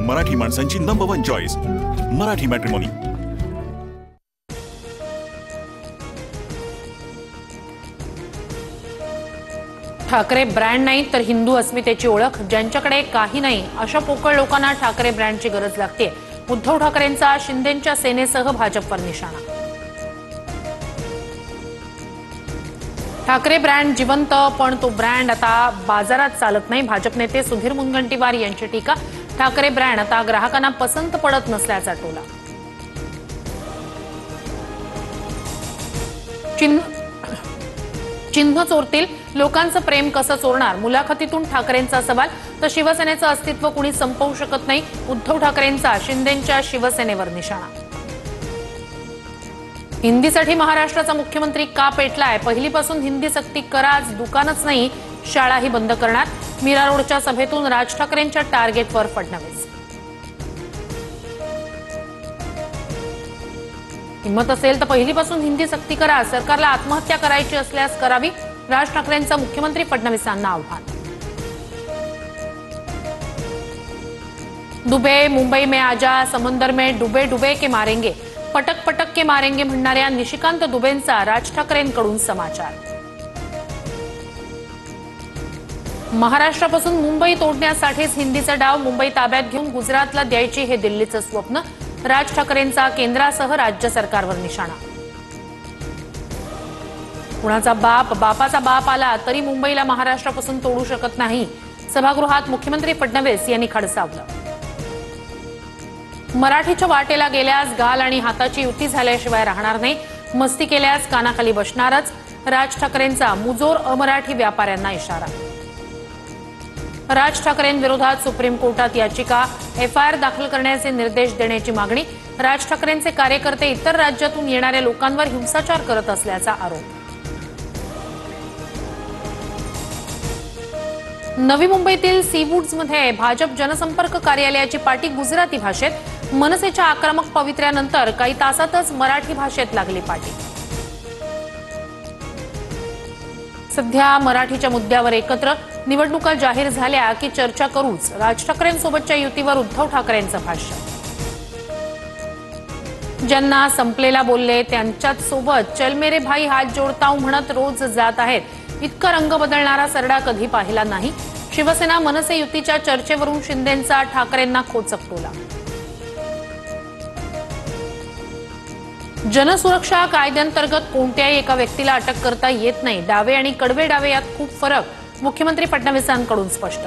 मराठी माणसांची number 1 choice Marathi matrimony. Thackeray brand नाही तर हिंदू अस्मितेची ओळख, ज्यांच्याकडे काही नाही अशा पोकळ लोकांना ठाकरे ब्रँडची गरज लागते। उद्धव ठाकरेंचा शिंदेंच्या सेनेसह भाजपवर निशाणा। ठाकरे ब्रँड जिवंत, पण तो ब्रँड आता बाजारात चालत नाही। भाजप नेते सुधीर मुनगंटीवार यांची टीका। ठाकरे ब्रँड आता ग्राहकांना पसंत पडत नसल्याचा टोला। चिन्ह चोरतील, लोकांचं प्रेम कसं चोरणार? मुलाखतीतून ठाकरेंचा सवाल। तर शिवसेनेचं अस्तित्व कुणी संपवू शकत नाही, उद्धव ठाकरेंचा शिंदेंच्या शिवसेनेवर निशाणा। हिंदीसाठी महाराष्ट्राचा मुख्यमंत्री का पेटलाय? पहिलीपासून हिंदी सक्ती कराच, दुकानच नाही शाळाही बंद करणार। मीरा रोडच्या सभेतून राज ठाकरेंच्या टार्गेटवर फडणवीस। हिम्मत असेल तर पहिलीपासून हिंदी सक्ती करा, सरकारला आत्महत्या करायची असल्यास करावी, राज ठाकरेंचं मुख्यमंत्री फडणवीसांना आव्हान। दुबे मुंबई में आजा, समंदर में डुबे डुबे के मारेंगे, पटक पटक के मारेंगे म्हणणाऱ्या निशिकांत दुबेंचा राज ठाकरेंकडून समाचार। महाराष्ट्रापासून मुंबई तोडण्यासाठीच हिंदीचा डाव, मुंबई ताब्यात घेऊन गुजरातला द्यायची हे दिल्लीचं स्वप्न। राज ठाकरेंचा केंद्रासह राज्य सरकारवर निशाणा। कुणाचा बापाचा बाप आला तरी मुंबईला महाराष्ट्रापासून तोडू शकत नाही, सभागृहात मुख्यमंत्री फडणवीस यांनी खडसावलं। मराठीच्या वाटेला गेल्यास गाल आणि हाताची युती झाल्याशिवाय राहणार नाही, मस्ती केल्यास कानाखाली बसणारच, राज ठाकरेंचा मुजोर अमराठी व्यापाऱ्यांना इशारा। राज ठाकरेंविरोधात सुप्रीम कोर्टात याचिका, एफआयआर दाखल करण्याचे निर्देश देण्याची मागणी। राज ठाकरेंचे कार्यकर्ते इतर राज्यातून येणाऱ्या लोकांवर हिंसाचार करत असल्याचा आरोप। नवी मुंबईतील सीवूड्समध्ये भाजप जनसंपर्क कार्यालयाची पाटी गुजराती भाषेत। मनसेच्या आक्रमक पवित्र्यानंतर काही तासातच मराठी भाषेत लागली पाटी। सध्या मराठीच्या मुद्द्यावर एकत्र, निवडणुका जाहीर झाल्या की चर्चा करूच, राज ठाकरेंसोबतच्या युतीवर उद्धव ठाकरेंचं भाष्य। ज्यांना संपलेला बोलले त्यांच्याच सोबत चल मेरे भाई हात जोडताव म्हणत रोज जात आहेत, इतका रंग बदलणारा सरडा कधी पाहिला नाही। शिवसेना मनसे युतीच्या चर्चेवरून शिंदेंचा ठाकरेंना खोचक टोला। जनसुरक्षा कायद्यांतर्गत कोणत्याही एका व्यक्तीला अटक करता येत नाही, डावे आणि कडवे डावे यात खूप फरक, मुख्यमंत्री फडणवीसांकडून स्पष्ट।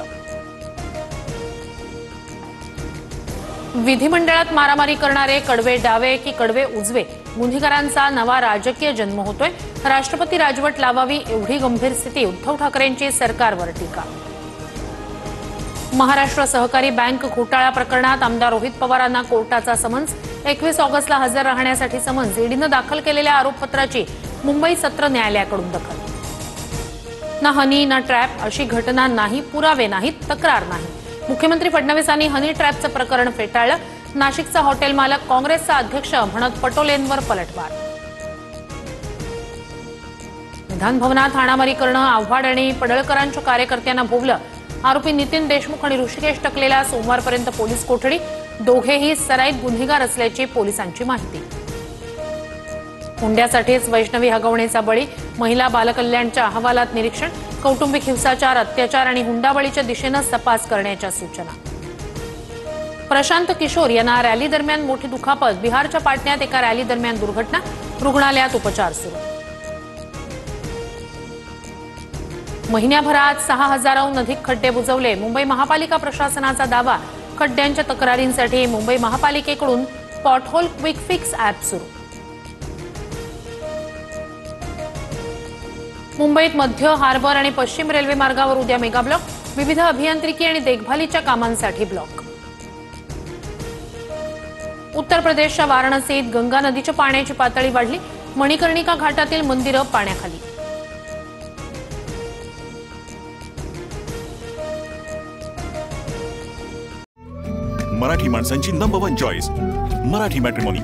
विधिमंडळात मारामारी करणारे कडवे डावे की कडवे उजवे, गुन्हेगारांचा नवा राजकीय जन्म होतोय। राष्ट्रपती राजवट लावावी एवढी गंभीर स्थिती, उद्धव ठाकरेंची सरकारवर टीका। महाराष्ट्र सहकारी बँक घोटाळा प्रकरणात आमदार रोहित पवारांना कोर्टाचा समन्स, 21 ऑगस्टला हजर राहण्यासाठी समन्स। ईडीनं दाखल केलेल्या आरोपपत्राची मुंबई सत्र न्यायालयाकडून दखल। ना हनी ना ट्रॅप अशी घटना नाही, पुरावे नाहीत, तक्रार नाही। मुख्यमंत्री फडणवीसांनी हनी ट्रॅपचं प्रकरण फेटाळलं। नाशिकचा हॉटेल मालक काँग्रेसचा अध्यक्ष म्हणत पटोलेंवर पलटवार। विधान भवनात हाणामारी करणं, आव्हाड आणि पडळकरांच्या कार्यकर्त्यांना भोवलं। आरोपी नितीन देशमुख आणि ऋषिकेश टकलेला सोमवारपर्यंत पोलीस कोठडी, दोघेही सराईत गुन्हेगार असल्याची पोलिसांची माहिती। हुंड्यासाठीच वैष्णवी हगवण्याचा बळी, महिला बालकल्याणच्या अहवालात निरीक्षण, कौटुंबिक हिंसाचार, अत्याचार आणि हुंडाबळीच्या दिशेनं तपास करण्याच्या सूचना। प्रशांत किशोर यांना रॅली दरम्यान मोठी दुखापत, बिहारच्या पाटण्यात एका रॅली दरम्यान दुर्घटना, रुग्णालयात उपचार सुरू। महिन्याभरात 6000हून अधिक खड्डे बुजवले, मुंबई महापालिका प्रशासनाचा दावा। खड्ड्यांच्या तक्रारींसाठी मुंबई महापालिकेकडून पॉटहोल क्विक फिक्स ॲप सुरू। मुंबईत मध्य, हार्बर आणि पश्चिम रेल्वे मार्गावर उद्या मेगा ब्लॉक, विविध अभियांत्रिकी आणि देखभालीच्या कामांसाठी ब्लॉक। उत्तर प्रदेशच्या वाराणसीत गंगा नदीच्या पाण्याची पातळी वाढली, मणिकर्णिका घाटातील मंदिरं पाण्याखाली। मराठी माणसांची नंबर 1 चॉईस मराठी मॅट्रिमोनी।